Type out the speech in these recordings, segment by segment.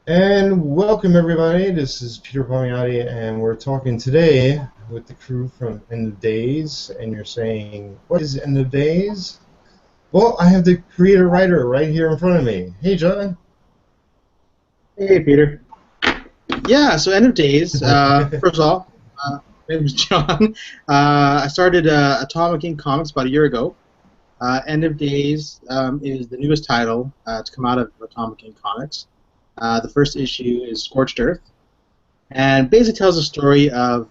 And welcome everybody. This is Peter Palmiotti, and we're talking today with the crew from End of Days. And you're saying, what is End of Days? Well, I have the creator writer right here in front of me. Hey, John. Hey, Peter. Yeah, so End of Days. First of all, my name is John. I started Atomic Ink Comics about a year ago. End of Days is the newest title to come out of Atomic Ink Comics. The first issue is Scorched Earth, and basically tells the story of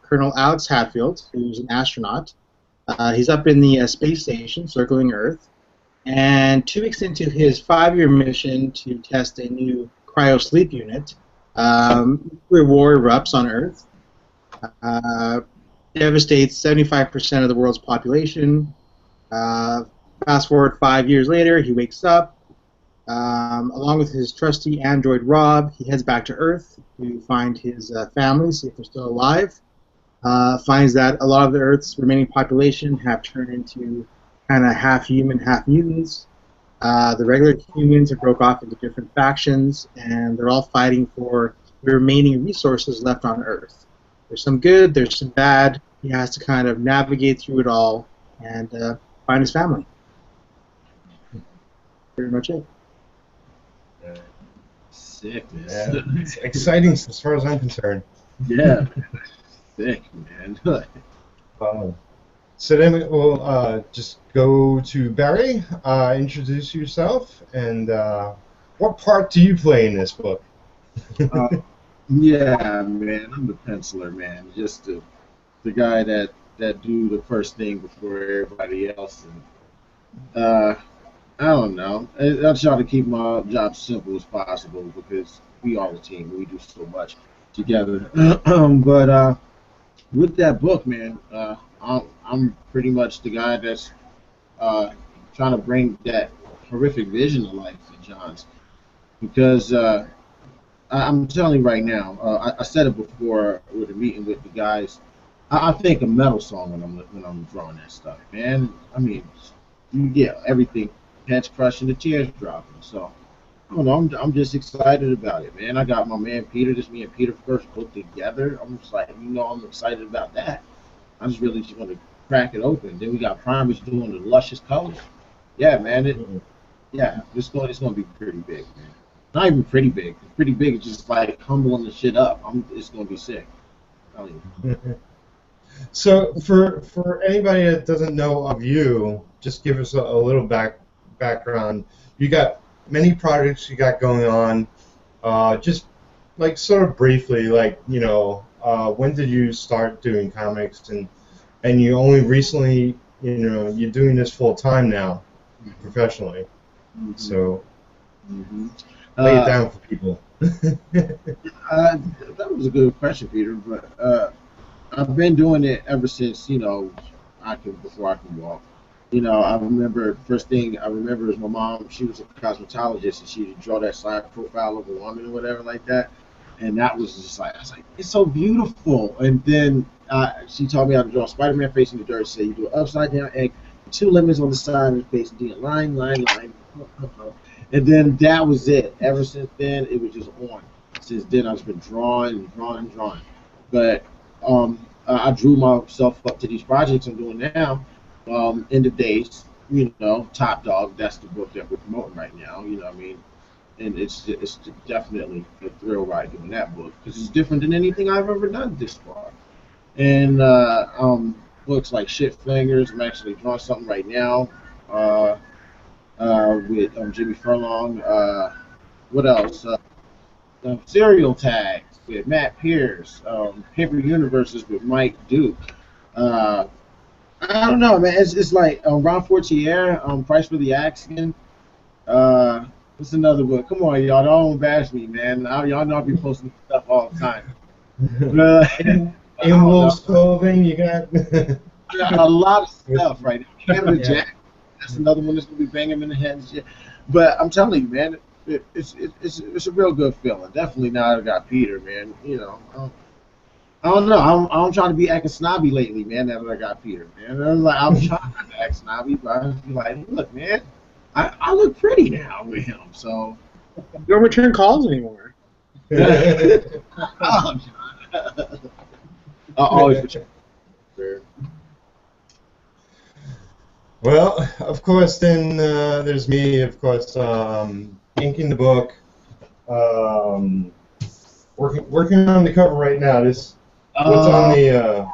Colonel Alex Hatfield, who's an astronaut. He's up in the space station circling Earth, and 2 weeks into his 5-year mission to test a new cryo-sleep unit, nuclear war erupts on Earth, devastates 75% of the world's population. Fast forward 5 years later, he wakes up. Along with his trusty android Rob, he heads back to Earth to find his family, see if they're still alive. Finds that a lot of the Earth's remaining population have turned into kind of half human, half mutants. The regular humans have broke off into different factions, and they're all fighting for the remaining resources left on Earth. There's some good, there's some bad. He has to kind of navigate through it all and find his family. Pretty much it. Sick, man. Yeah, it's exciting as far as I'm concerned. Yeah. Sick, man. So then we'll just go to Barry. Introduce yourself, and what part do you play in this book? Yeah, man. I'm the penciler, man. Just the guy that do the first thing before everybody else. And I don't know. I try to keep my job simple as possible because we are a team. We do so much together. But with that book, man, I'm pretty much the guy that's trying to bring that horrific vision to life for John's. Because I'm telling you right now, I said it before with a meeting with the guys. I think a metal song when I'm drawing that stuff, man. I mean, you get everything. Heads crushing, the tears dropping. So I don't know. I'm just excited about it, man. I got my man Peter. This me and Peter first book together. I'm just like, I'm excited about that. I just really just want to crack it open. Then we got Primus doing the luscious colors. Yeah, man. It's gonna be pretty big, man. Not even pretty big. Pretty big is just like humbling the shit up. It's gonna be sick. So for anybody that doesn't know of you, just give us a little background. You got many projects you got going on. Just like sort of briefly, like when did you start doing comics, and you only recently, you're doing this full time now, professionally. Mm-hmm. So lay it down for people. That was a good question, Peter. But I've been doing it ever since before I can walk. I remember first thing I remember is my mom. She was a cosmetologist, and she would draw that side profile of a woman or whatever like that. And that was just like, I was like, it's so beautiful. And then she taught me how to draw a Spider-Man facing the dirt. So you do an upside down egg, 2 lemons on the side of the face, and do a line. And then that was it. Ever since then, it was just on. Since then, I've been drawing. But I drew myself up to these projects I'm doing now. End of Days, Top Dog. That's the book that we're promoting right now. You know what I mean? And it's definitely a thrill ride doing that book because it's different than anything I've ever done this far. And books like Shit Fingers. I'm actually drawing something right now with Jimmy Furlong. What else? Serial Tags with Matt Pierce. Paper Universes with Mike Duke. I don't know, man. It's like Ron Fortier, Price for the Axiom. What's another book? Come on, y'all. Don't bash me, man. Y'all know I be posting stuff all the time. In Wolf's Clothing, you got a lot of stuff right now. Canada Jack. That's another one that's gonna be banging him in the head and shit. But I'm telling you, man, it's a real good feeling. Definitely now that I got Peter, man. I don't know. I'm trying to be acting snobby lately, man. Now that I got Peter, man. I'm trying to act snobby, but I was like, look, man, I look pretty now with him. So You don't return calls anymore. Oh, I'll always put you. Well, of course, then there's me, of course, inking the book, working on the cover right now. This what's on the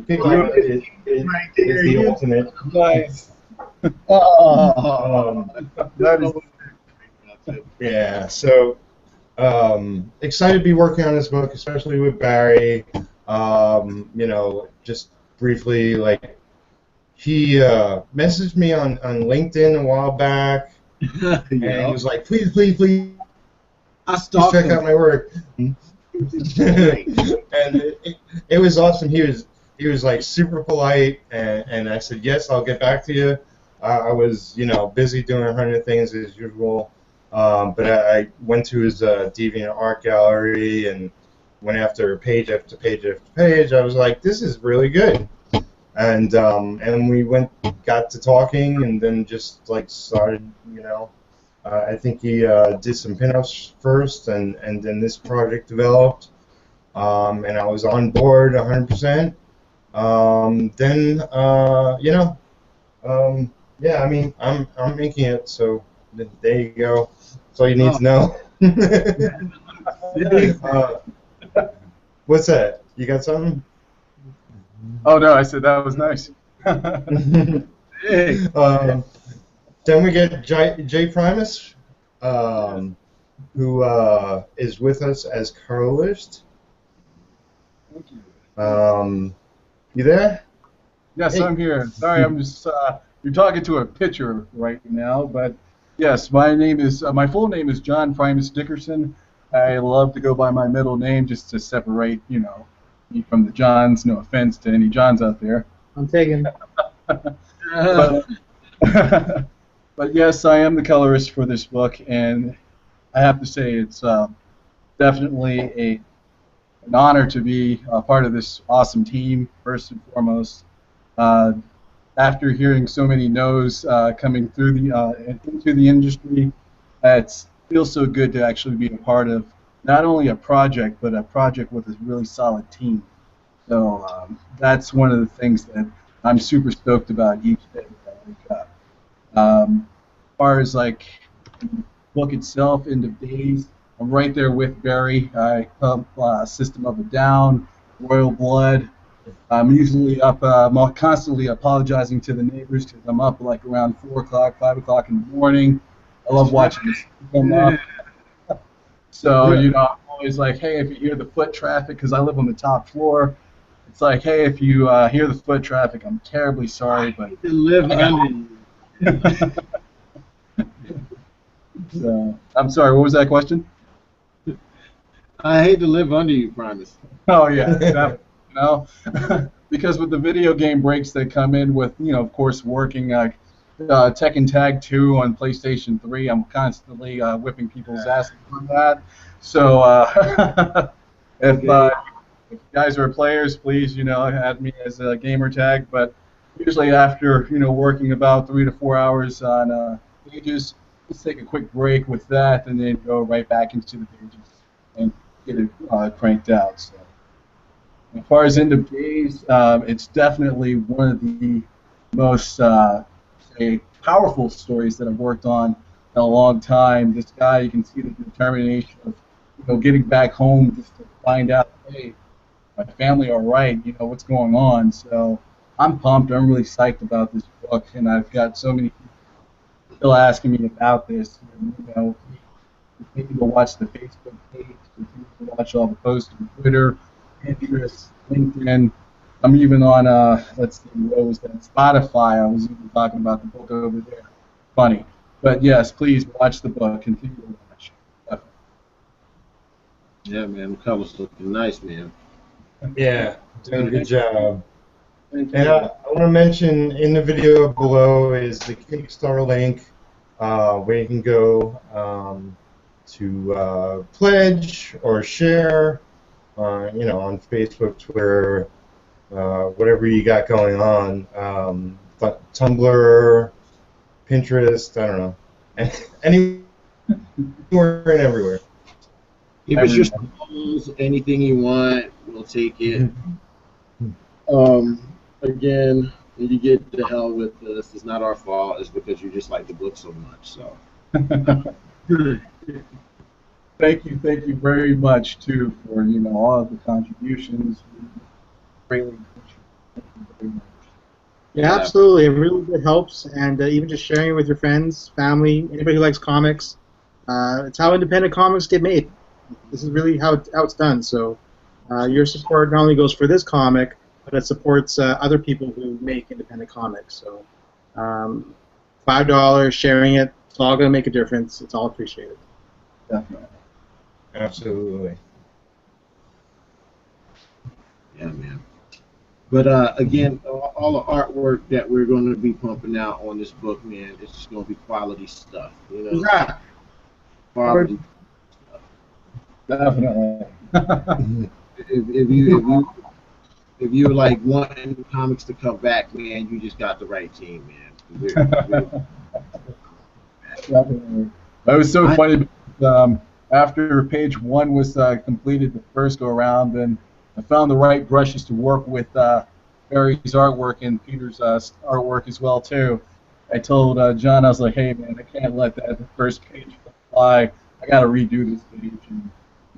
Kickstarter is the ultimate. Nice. That is. Yeah, so excited to be working on this book, especially with Barry. You know, just briefly, like, he messaged me on LinkedIn a while back, and he was like, please I stalked check him. out my work. And it was awesome. He was like super polite, and I said, yes, I'll get back to you. I was, you know, busy doing 100 things as usual, but I went to his Deviant art gallery and went after page after page after page. I was like, this is really good. And we got to talking, and then just like started, you know. I think he did some pinups first, and then this project developed, and I was on board 100%. Then you know, yeah, I mean, I'm making it, so there you go. That's all you need to know. What's that? You got something? Oh no, I said that was nice. Hey. Then we get Jay Primus, who is with us as colorist. You there? Yes, Hey. I'm here. Sorry, I'm just you're talking to a picture right now, but yes, my full name is John Primus Dickerson. I love to go by my middle name just to separate, you know, me from the Johns. No offense to any Johns out there. I'm taking. But, but yes, I am the colorist for this book, and I have to say it's definitely an honor to be a part of this awesome team, first and foremost. After hearing so many no's coming through into the industry, it feels so good to actually be a part of not only a project, but a project with a really solid team. So that's one of the things that I'm super stoked about each day that I wake up. As far as like the book itself, End of Days, I'm right there with Barry. I pump System of a Down, Royal Blood. I'm usually up, I'm constantly apologizing to the neighbors because I'm up like around 4 o'clock, 5 o'clock in the morning. I love watching this come up. So, you know, I'm always like, hey, if you hear the foot traffic, because I live on the top floor, it's like, hey, if you hear the foot traffic, I'm terribly sorry, but To live under you. so, I'm sorry, what was that question? I hate to live under you, Primus. Oh, yeah, definitely, you know, because with the video game breaks that come in with, you know, of course, working Tekken Tag 2 on PlayStation 3, I'm constantly whipping people's asses on that. So if you guys are players, please, you know, add me as a gamer tag. But usually after, you know, working about 3 to 4 hours on pages, let's take a quick break with that and then go right back into the pages and get it cranked out. So as far as End of Days, it's definitely one of the most powerful stories that I've worked on in a long time. This guy, you can see the determination of, you know, getting back home just to find out, hey, my family all right, you know, what's going on. So I'm pumped. I'm really psyched about this book, and I've got so many people still asking me about this. And, you know, continue to watch the Facebook page, continue to watch all the posts on Twitter, Pinterest, LinkedIn. I'm even on, let's see, what was that? Spotify. I was even talking about the book over there. Funny. But yes, please watch the book. Continue to watch. Definitely. Yeah, man, the cover's looking nice, man. Yeah, doing a good job. Thank And you. I want to mention in the video below is the Kickstarter link where you can go to pledge or share, you know, on Facebook, Twitter, whatever you got going on, Tumblr, Pinterest, I don't know, any Anywhere and everywhere. Give us your songs, anything you want, we'll take it. Again, when you get to hell with us, it's not our fault. It's because you just like the book so much. So. Thank you very much too for all of the contributions. Greatly appreciate it. Thank you very much. Yeah, absolutely. It really helps, and even just sharing it with your friends, family, anybody who likes comics. It's how independent comics get made. This is really how it's done. So your support not only goes for this comic, but it supports other people who make independent comics. So $5, sharing it, it's all going to make a difference. It's all appreciated. Definitely. Absolutely. Yeah, man. But again, all the artwork that we're going to be pumping out on this book, man, it's just going to be quality stuff. Yeah. Quality. Definitely. if you like wanting comics to come back, man, you just got the right team, man. Definitely. That was so funny. Because, after page 1 was completed, the first go around, then I found the right brushes to work with Barry's artwork and Peter's artwork as well too. I told John, I was like, "Hey man, I can't let the first page fly. I got to redo this page." And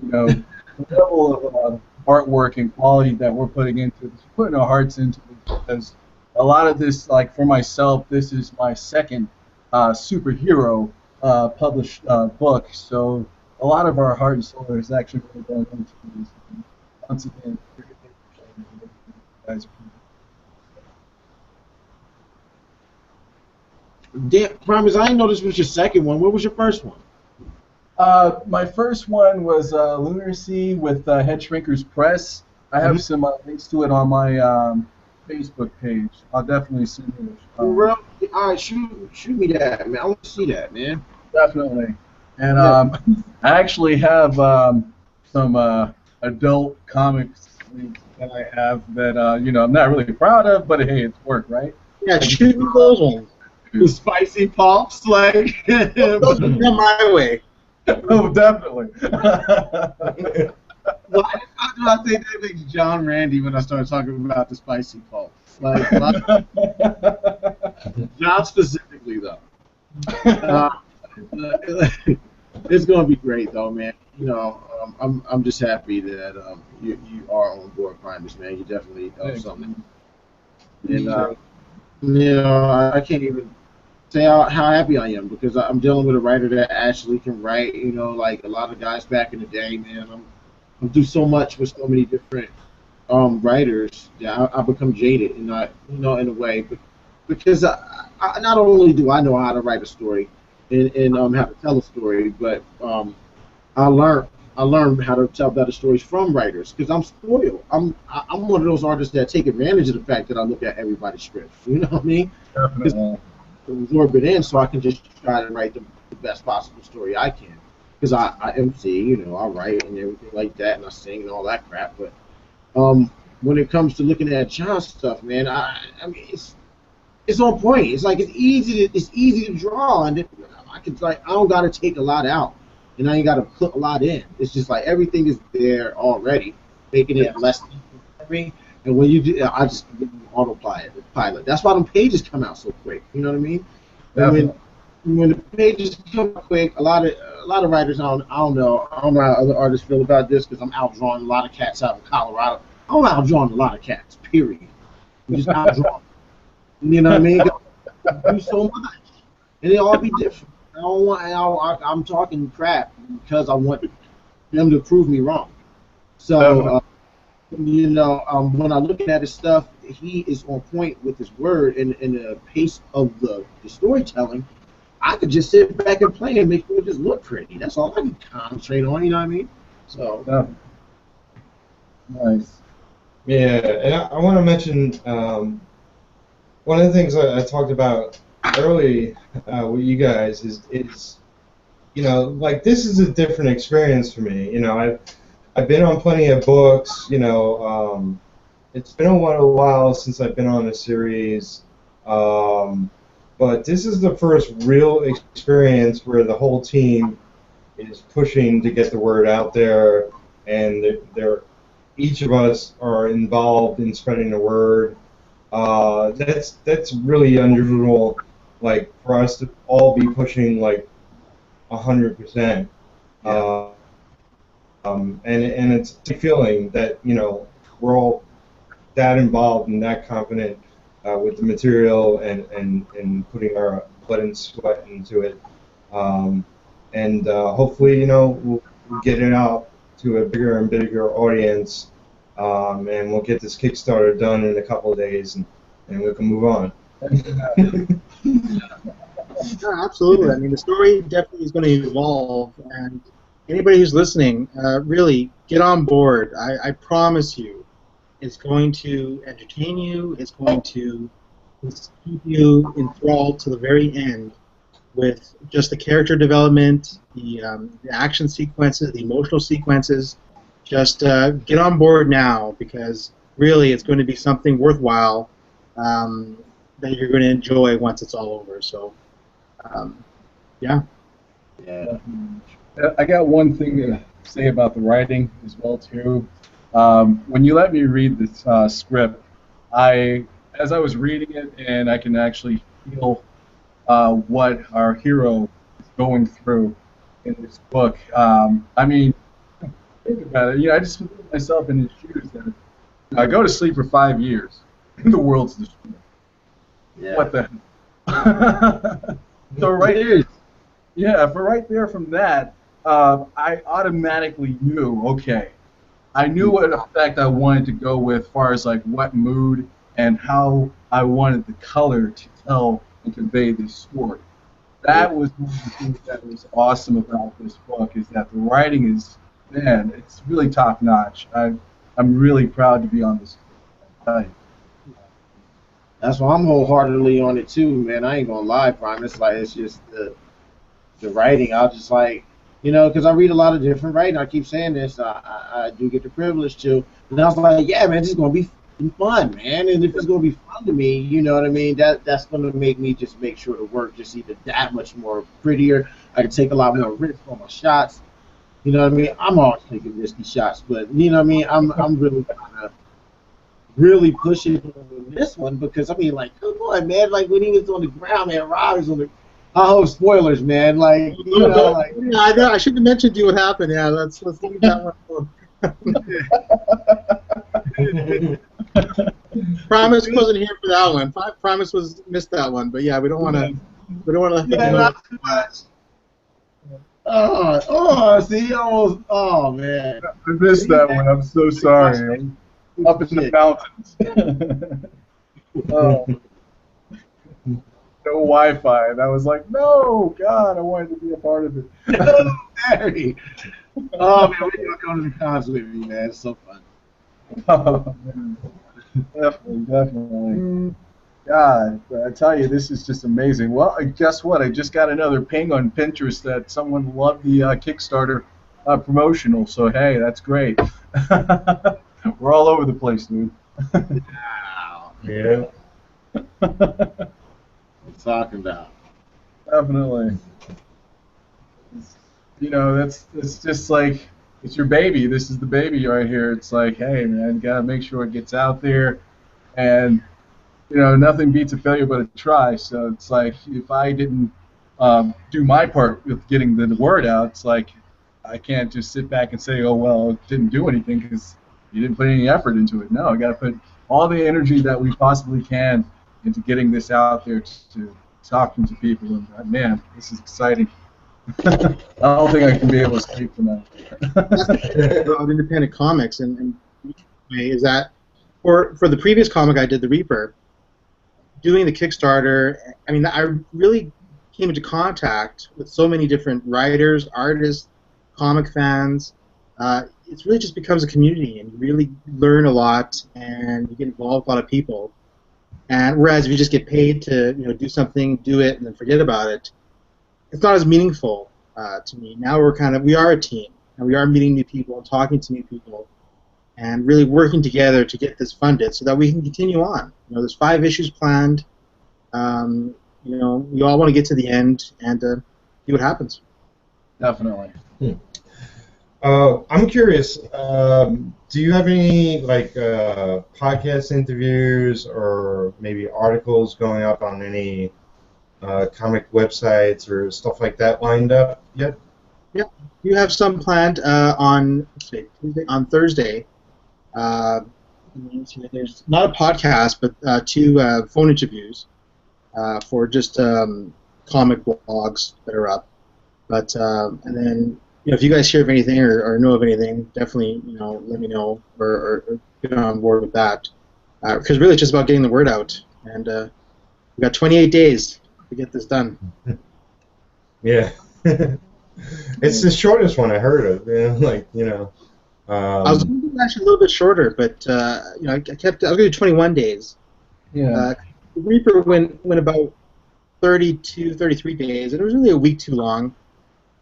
the level of artwork and quality that we're putting into this, putting our hearts into this, because a lot of this, like for myself, this is my second superhero published book, so a lot of our heart and soul is actually really going into this. Once again, guys. Damn, Primus, I didn't know this was your second one. What was your first one? My first one was Lunacy with Head Shrinkers Press. I have some links to it on my Facebook page. I'll definitely send you. All right, shoot me that, man. I want to see that, man. Definitely. And I actually have some adult comics that I have that I'm not really proud of, but hey, it's work, right? Yeah, shoot me those ones. The spicy pops, like. Those will come my way. Oh, definitely. Well, I think that makes John Randy when I started talking about the spicy pops. Like, John specifically, though. It's gonna be great, though, man. I'm just happy that you are on board, Primus, man. You definitely something. And I can't even say how happy I am because I'm dealing with a writer that actually can write. Like a lot of guys back in the day, man. I'm do so much with so many different writers that I become jaded, and not in a way, but because I not only do I know how to write a story and how to tell a story, but I learned how to tell better stories from writers because I'm spoiled. I'm one of those artists that take advantage of the fact that I look at everybody's script. You know what I mean? Definitely. Absorb it in so I can just try to write the best possible story I can. Because I MC, I write and everything like that, and I sing and all that crap. But when it comes to looking at John's stuff, man, I mean it's on point. It's like it's easy to draw, and I don't gotta take a lot out, and I ain't gotta put a lot in. It's just like everything is there already, making it less. I mean, and when you do, I just autopilot. That's why them pages come out so quick. You know what I mean? And when the pages come quick, a lot of writers, I don't know how other artists feel about this because I'm outdrawing a lot of cats out in Colorado. I'm outdrawing a lot of cats. Period. I'm just outdrawing. You know what I mean? Do so much, and they all be different. I'm talking crap because I want them to prove me wrong. So. When I look at his stuff, he is on point with his word and the pace of the storytelling. I could just sit back and play and make it just look pretty. That's all I can concentrate on, you know what I mean? So. Nice. Yeah, and I want to mention one of the things I talked about early with you guys is like this is a different experience for me. I've been on plenty of books, it's been a while since I've been on a series, but this is the first real experience where the whole team is pushing to get the word out there, and each of us are involved in spreading the word. That's really unusual, like for us to all be pushing like 100%. And it's a feeling that we're all that involved and that confident with the material and putting our blood and sweat into it. And hopefully, we'll get it out to a bigger and bigger audience, and we'll get this Kickstarter done in a couple of days, and we can move on. Yeah, absolutely. I mean, the story definitely is going to evolve, and anybody who's listening, really get on board. I promise you, it's going to entertain you. It's going to keep you enthralled to the very end with just the character development, the action sequences, the emotional sequences. Just get on board now, because really it's going to be something worthwhile that you're going to enjoy once it's all over. So, yeah. Yeah. I got one thing to say about the writing as well too. When you let me read this script, as I was reading it, and I can actually feel what our hero is going through in this book. I mean, think about it. I just put myself in his shoes. That I go to sleep for 5 years, and the world's destroyed. Yeah. What the hell? So right there, yeah, for right there from that, I automatically knew, okay, I knew what effect I wanted to go with as far as like what mood and how I wanted the color to tell and convey this story. That was one of the things that was awesome about this book, is that the writing is, man, it's really top notch. I'm really proud to be on this. That's why I'm wholeheartedly on it too, man. I ain't gonna lie, Primus. Like, it's just the writing. I just like, because I read a lot of different writing. I keep saying this. I do get the privilege to, and I was like, yeah, man, this is gonna be fun, man. And if it's gonna be fun to me, you know what I mean. That's gonna make me just make sure the work just even that much more prettier. I can take a lot more risk on my shots. You know what I mean? I'm always taking risky shots, but you know what I mean. I'm really trying to really pushing on this one, because I mean, like, come on, man. Like, when he was on the ground, man, Rob was on the. I hope spoilers, man. Like, like. Yeah, I know. I should have mentioned to you what happened. Yeah, let's leave that one alone. Primus wasn't here for that one. Primus missed that one, but yeah, we don't want to let him know. Not too much. See, almost. Oh man, I missed that one. I'm so sorry. I'm up in the mountains. Oh. No Wi-Fi, and I was like, no, God, I wanted to be a part of it. Harry. Oh man, we gotta go to the cons with me, man. It's so fun. Oh, man. Definitely. God, I tell you, this is just amazing. Well, guess what? I just got another ping on Pinterest that someone loved the Kickstarter promotional. So hey, that's great. We're all over the place, dude. Wow. Yeah. Talking about. Definitely. It's just like, it's your baby. This is the baby right here. It's like, hey, man, gotta make sure it gets out there, and nothing beats a failure but a try. So it's like, if I didn't do my part with getting the word out, it's like I can't just sit back and say, oh well, it didn't do anything because you didn't put any effort into it. No, I got to put all the energy that we possibly can into getting this out there to talking to people. And man, this is exciting. I don't think I can be able to escape from that. Of independent comics and is that for the previous comic I did, The Reaper, doing the Kickstarter, I mean, I really came into contact with so many different writers, artists, comic fans. It really just becomes a community, and you really learn a lot, and you get involved with a lot of people. And whereas if you just get paid to do something, do it, and then forget about it, it's not as meaningful to me. Now we are a team, and we are meeting new people and talking to new people, and really working together to get this funded so that we can continue on. There's 5 issues planned. We all want to get to the end and see what happens. Definitely. I'm curious. Do you have any like podcast interviews or maybe articles going up on any comic websites or stuff like that lined up yet? Yeah, you have some planned on Tuesday, on Thursday. There's not a podcast, but two phone interviews for just comic blogs that are up. But and then if you guys hear of anything or know of anything, definitely let me know or get on board with that. Because really, it's just about getting the word out, and we've got 28 days to get this done. Yeah. It's the shortest one I heard of. I was going to do actually a little bit shorter, but I was going to do 21 days. Yeah. Reaper went about 32, 33 days, and it was really a week too long.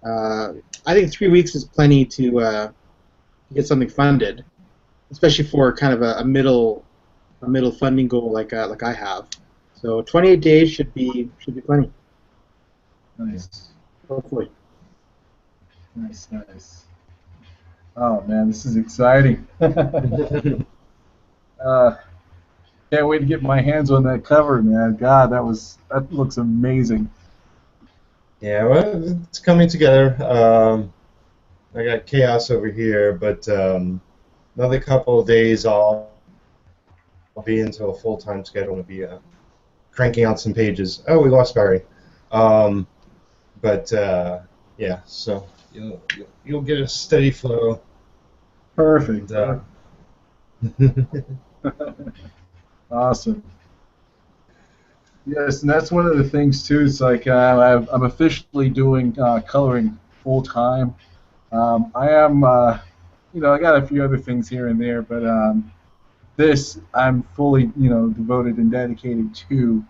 I think 3 weeks is plenty to get something funded, especially for kind of a middle funding goal like I have. So 28 days should be plenty. Nice. Hopefully. Nice. Oh man, this is exciting. Can't wait to get my hands on that cover, man. God, that looks amazing. Yeah, well, it's coming together. I got chaos over here, but another couple of days I'll be into a full-time schedule and be cranking out some pages. Oh, we lost Barry. Yeah, so you'll get a steady flow. Perfect. And, Awesome. Yes, and that's one of the things too. It's like I'm officially doing coloring full time. I am, I got a few other things here and there, but this I'm fully, devoted and dedicated to.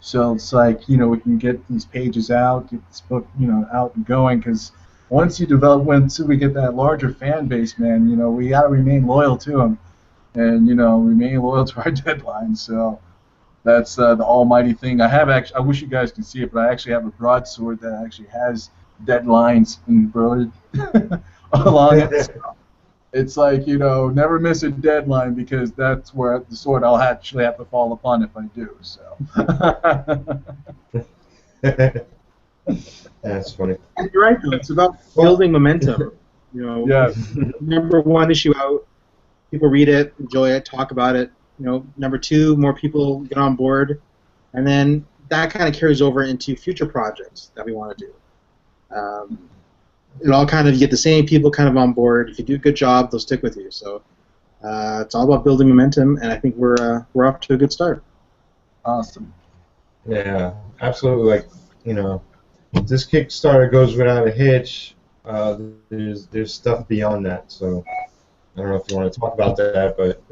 So it's like, we can get these pages out, get this book, out and going. Because once we get that larger fan base, man, we got to remain loyal to them, and remain loyal to our deadlines. So that's the almighty thing. I wish you guys could see it, but I actually have a broadsword that actually has deadlines embroidered along it. So it's like, never miss a deadline, because that's where the sword I'll actually have to fall upon if I do. So. That's funny. And you're right, though. It's about building momentum. Yeah. Number one, issue out, people read it, enjoy it, talk about it. Number two, more people get on board, and then that kind of carries over into future projects that we want to do. It all kind of, you get the same people kind of on board. If you do a good job, they'll stick with you. So it's all about building momentum, and I think we're off to a good start. Awesome. Yeah, absolutely. This Kickstarter goes without a hitch. There's stuff beyond that, so I don't know if you want to talk about that, but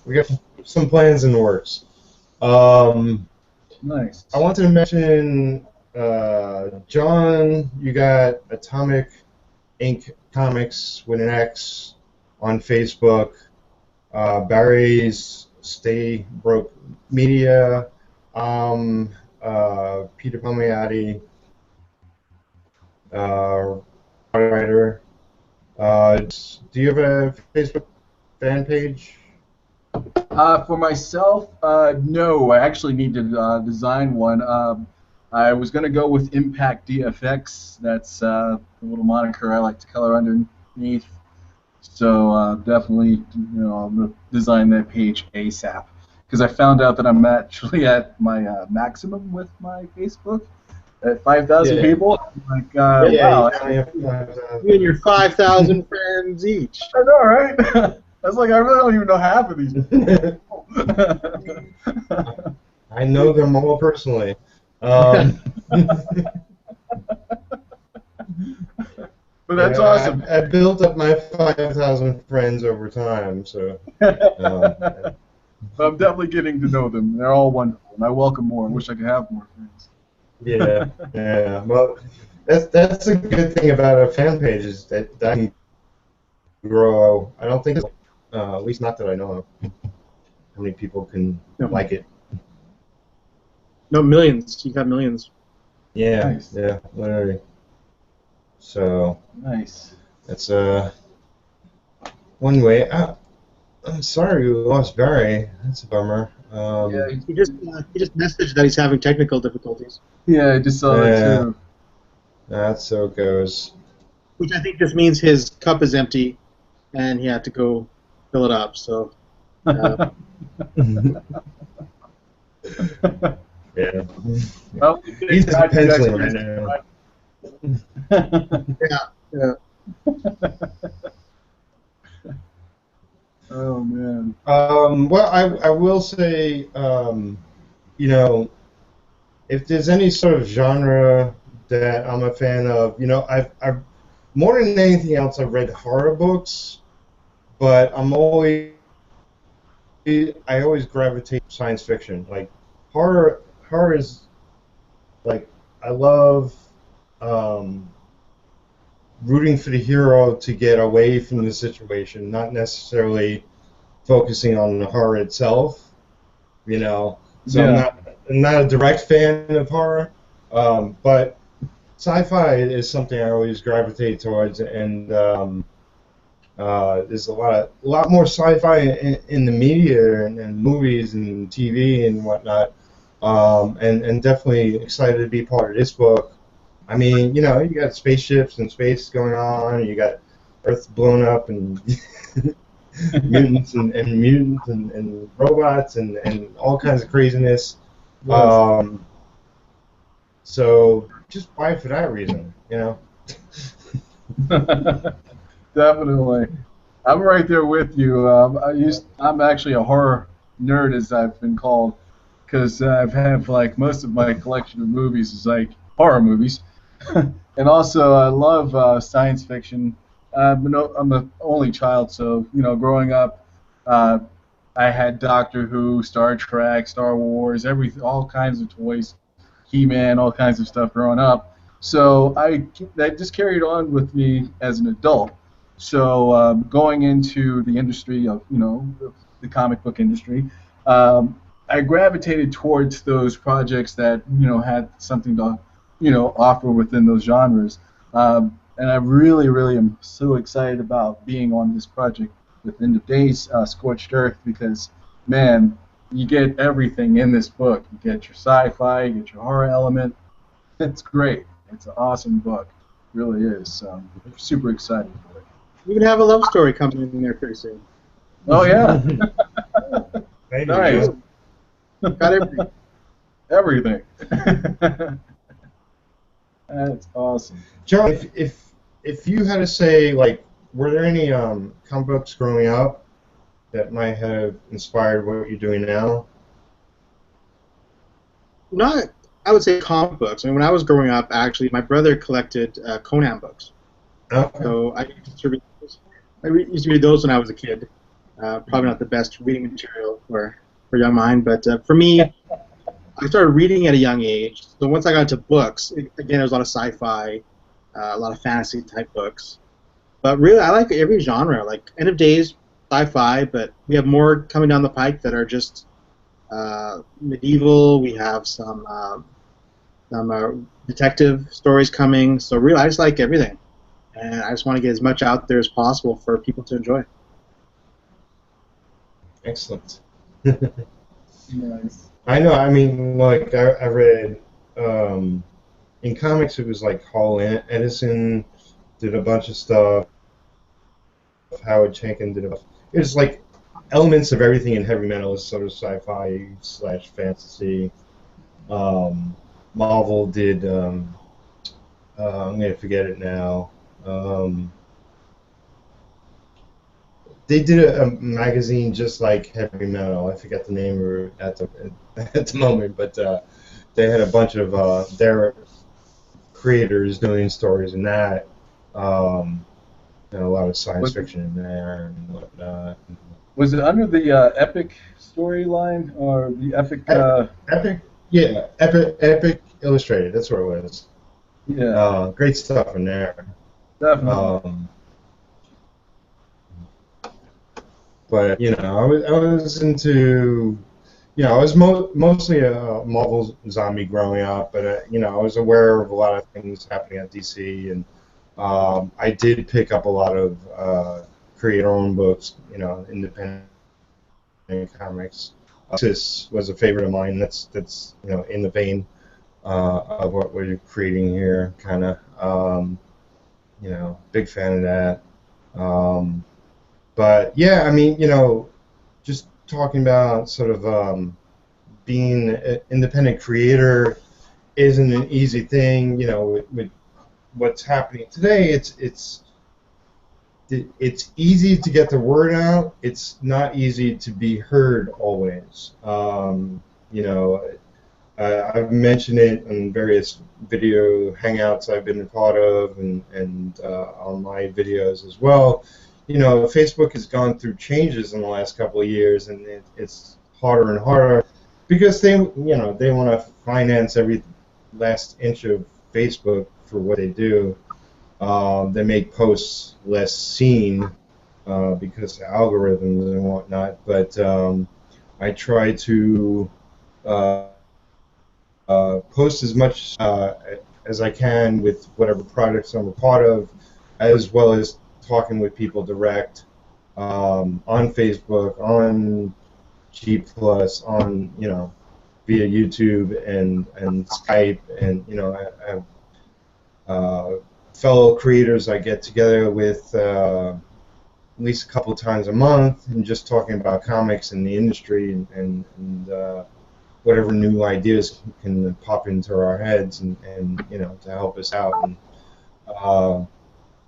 we got some plans in the works. Nice. I wanted to mention, John, you got Atomic Ink Comics with an X on Facebook. Barry's Stay Broke Media. Peter Palmiotti, writer. Do you have a Facebook fan page? For myself, no. I actually need to design one. I was going to go with Impact DFX. That's the little moniker I like to color underneath. So definitely, I'm going to design that page ASAP. Because I found out that I'm actually at my maximum with my Facebook at 5,000 people. I'm like, wow. You and your 5,000 friends each. I know, right? I was like, I really don't even know half of these people. I know them all personally. But that's awesome. I built up my 5,000 friends over time, so. I'm definitely getting to know them. They're all wonderful, and I welcome more. I wish I could have more friends. Yeah. Well, that's a good thing about a fan page, is that can grow. I don't think, at least not that I know of, how many people can like it. No, millions. You got millions. Yeah, Nice. yeah, literally. So Nice. that's one way. I'm sorry we lost Barry. That's a bummer. Yeah, He just messaged that he's having technical difficulties, yeah, I just saw that Yeah. too. That's so it goes. which I think just means his cup is empty, and he had to go fill it up. So Yeah. Well, He's glad you guys penciling right now. yeah. Oh man. Well, I will say, you know, if there's any sort of genre that I'm a fan of, you know, I've more than anything else, I've read horror books, but I always gravitate to science fiction. Like horror is like I love rooting for the hero to get away from the situation, not necessarily focusing on the horror itself. You know, so Yeah. I'm not a direct fan of horror, but sci-fi is something I always gravitate towards, and there's a lot more sci-fi in the media and movies and TV and whatnot, and definitely excited to be part of this book. I mean, you know, you got spaceships and space going on, you got Earth blown up and mutants and robots and all kinds of craziness. Yes. So just buy it for that reason, you know. Definitely. I'm right there with you. I'm actually a horror nerd, as I've been called, because I've had like most of my collection of movies is like horror movies, and also I love science fiction. I'm an only child, so growing up, uh, I had Doctor Who, Star Trek, Star Wars, all kinds of toys, He-Man, all kinds of stuff growing up. So that just carried on with me as an adult. So going into the industry of the comic book industry, I gravitated towards those projects that had something to offer within those genres. And I really, really am so excited about being on this project with End of Days, Scorched Earth, because man, you get everything in this book. You get your sci-fi, you get your horror element. It's great. It's an awesome book. It really is. So I'm super excited for it. You can have a love story coming in there pretty soon. Oh yeah. Maybe, Nice. yeah. Got everything. Everything. That's awesome. Joe, if you had to say, like, were there any comic books growing up that might have inspired what you're doing now? Not, I would say comic books. I mean, when I was growing up, actually, my brother collected Conan books. Okay. So I used to read those. Used to read those when I was a kid. Probably not the best reading material for young mind, but for me, I started reading at a young age. So once I got into books, again, there was a lot of sci-fi, a lot of fantasy type books. But really, I like every genre. Like End of Days, sci-fi, but we have more coming down the pike that are just medieval. We have some detective stories coming. So really, I just like everything. And I just want to get as much out there as possible for people to enjoy. Excellent. Nice. I know. I mean, like I read in comics, it was like Hall Edison did a bunch of stuff. Howard Chaykin did a bunch. It was like elements of everything in heavy metal is sort of sci-fi / fantasy. Marvel did. I'm gonna forget it now. They did a magazine just like heavy metal. I forget the name of it at the moment, but they had a bunch of their creators doing stories in that. And a lot of science fiction in there and whatnot. Was it under the Epic storyline or the Epic? Epic, yeah, Epic Illustrated. That's what it was. Yeah, Great stuff in there. definitely. But I was into, I was mostly a Marvel zombie growing up, but I was aware of a lot of things happening at DC, and I did pick up a lot of creator-owned books, independent comics. This was a favorite of mine. That's in the vein of what we're creating here, kind of. Big fan of that. But yeah, I mean, just talking about sort of being an independent creator isn't an easy thing. With what's happening today, it's easy to get the word out. It's not easy to be heard always. I've mentioned it in various video hangouts I've been a part of, and on my videos as well. Facebook has gone through changes in the last couple of years, and it's harder and harder because they want to finance every last inch of Facebook for what they do. They make posts less seen because of algorithms and whatnot. But I try to post as much as I can with whatever projects I'm a part of, as well as talking with people direct on Facebook, on G+, on via YouTube and Skype, and I have fellow creators I get together with at least a couple times a month, and just talking about comics and the industry and whatever new ideas can pop into our heads and to help us out. And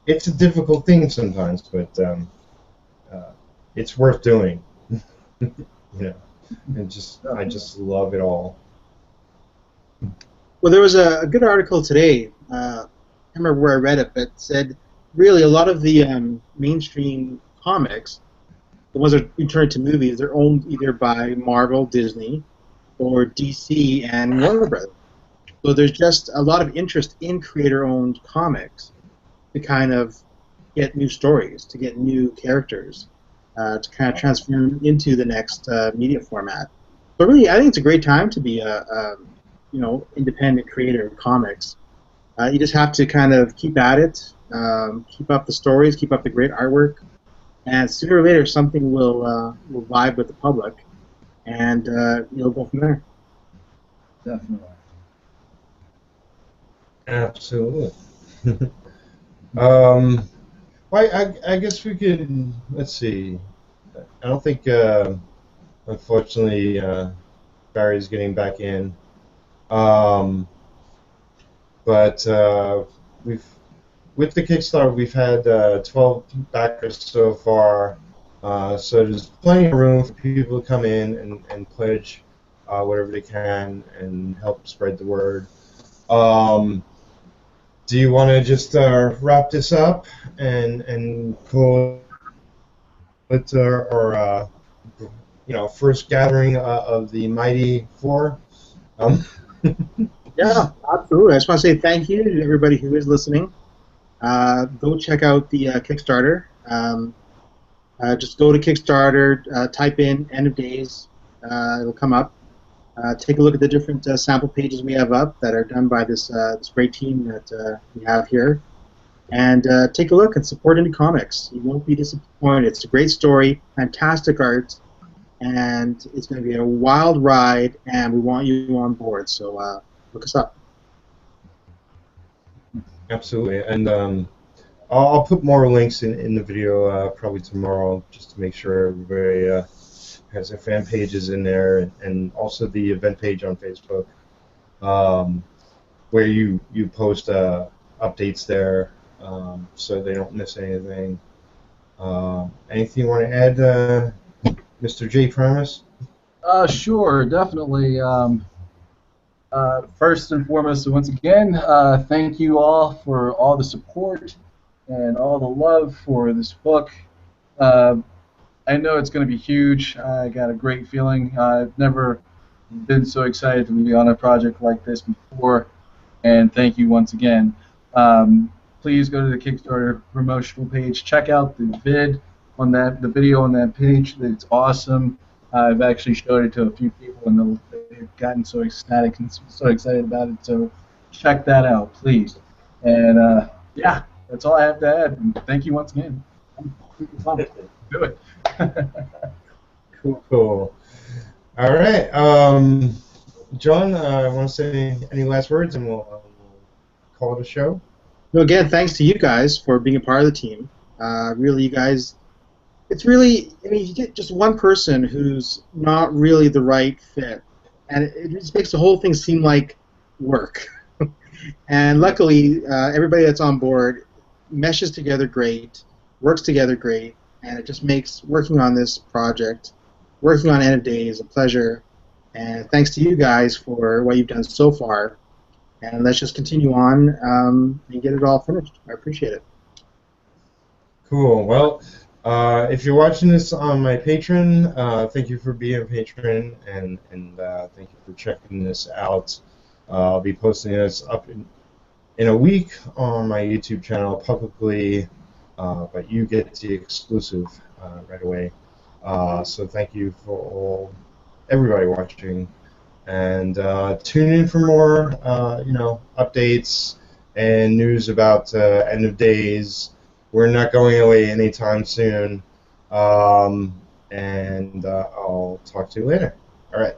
it's a difficult thing sometimes, but it's worth doing. And I just love it all. Well, there was a good article today. I can't remember where I read it, but it said really a lot of the mainstream comics, the ones that we turn to movies, they're owned either by Marvel, Disney, or DC and Warner Brothers. So there's just a lot of interest in creator-owned comics to kind of get new stories, to get new characters, to kind of transform into the next media format. But really, I think it's a great time to be a independent creator of comics. You just have to kind of keep at it, keep up the stories, keep up the great artwork, and sooner or later something will vibe with the public, and you'll go from there. Definitely. Absolutely. Well, I guess we could, let's see. I don't think, unfortunately, Barry's getting back in. But with the Kickstarter, we've had 12 backers so far. So there's plenty of room for people to come in and pledge whatever they can and help spread the word. Do you want to just wrap this up and call it our first gathering of the Mighty Four? Yeah, absolutely. I just want to say thank you to everybody who is listening. Go check out the Kickstarter. Just go to Kickstarter, type in End of Days. It'll come up. Take a look at the different sample pages we have up that are done by this great team that we have here. And take a look and support indie comics. You won't be disappointed. It's a great story, fantastic art, and it's going to be a wild ride, and we want you on board. So look us up. Absolutely. And I'll put more links in the video probably tomorrow, just to make sure everybody has their fan pages in there, and also the event page on Facebook, where you post updates there, so they don't miss anything. Anything you want to add, Mr. J. Primus? Sure, definitely. First and foremost, once again, thank you all for all the support and all the love for this book. I know it's going to be huge. I got a great feeling. I've never been so excited to be on a project like this before, and thank you once again. Please go to the Kickstarter promotional page. Check out the video on that page. It's awesome. I've actually showed it to a few people, and they've gotten so ecstatic and so excited about it. So check that out, please. And yeah, That's all I have to add. And thank you once again. Do it. Cool. All right. John, want to say any last words, and we'll call it a show? Well, again, thanks to you guys for being a part of the team. Really, you guys, it's really, I mean, you get just one person who's not really the right fit, and it just makes the whole thing seem like work. And luckily, everybody that's on board meshes together great, works together great, and it just makes working on this project, working on End of Days, a pleasure. And thanks to you guys for what you've done so far. And let's just continue on and get it all finished. I appreciate it. Cool. Well, if you're watching this on my Patreon, thank you for being a patron, and thank you for checking this out. I'll be posting this up in a week on my YouTube channel publicly, but you get the exclusive right away. So thank you for everybody watching, and tune in for more, updates and news about End of Days. We're not going away anytime soon, and I'll talk to you later. All right.